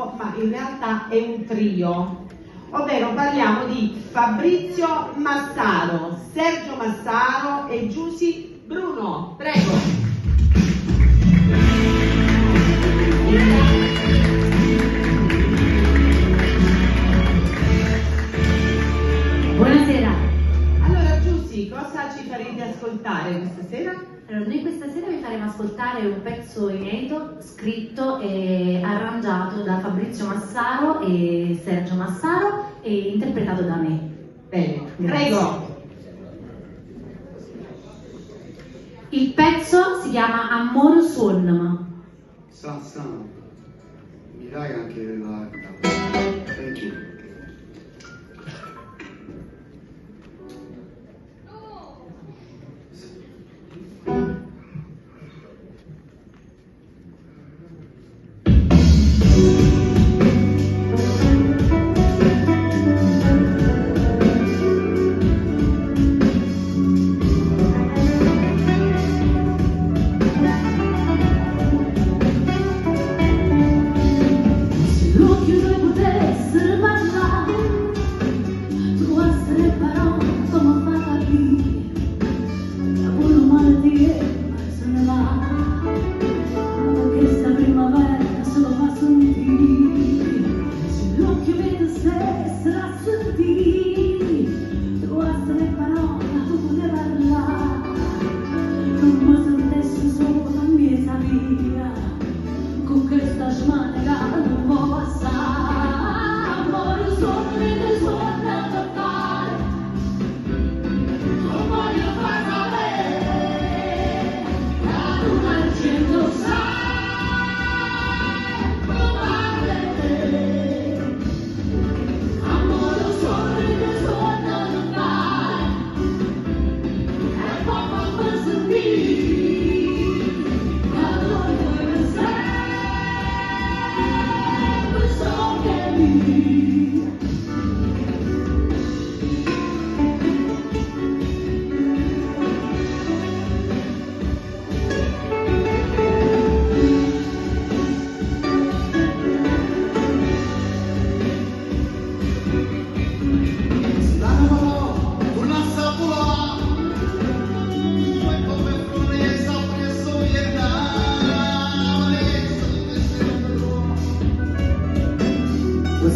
duetto, ma in realtà è un trio, ovvero parliamo di Fabrizio Massaro, Sergio Massaro e Giusy Bruno. Prego. Buonasera. Allora Giusy, cosa ci farete ascoltare questa sera? Allora, noi questa sera vi faremo ascoltare un pezzo inedito, scritto e arrangiato da Fabrizio Massaro e Sergio Massaro e interpretato da me. Bene, Grazie. prego. Il pezzo si chiama Amor Suonama. Sam, mi dai anche la... Thank you.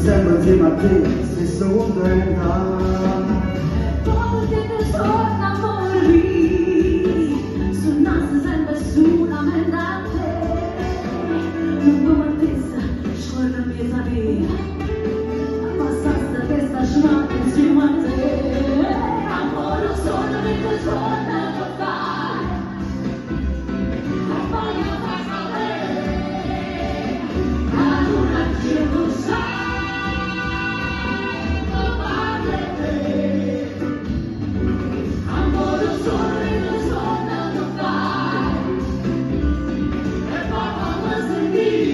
Sempre insieme a te, stesso contenta. Porque te sono amori, suonasse sempre solamente a te. Non come attesa, scorre mia sabia, passasse questa giornata insieme a te. Amore solo mi te suona a fare, e poi io faccio a te, ad una circostanza. Be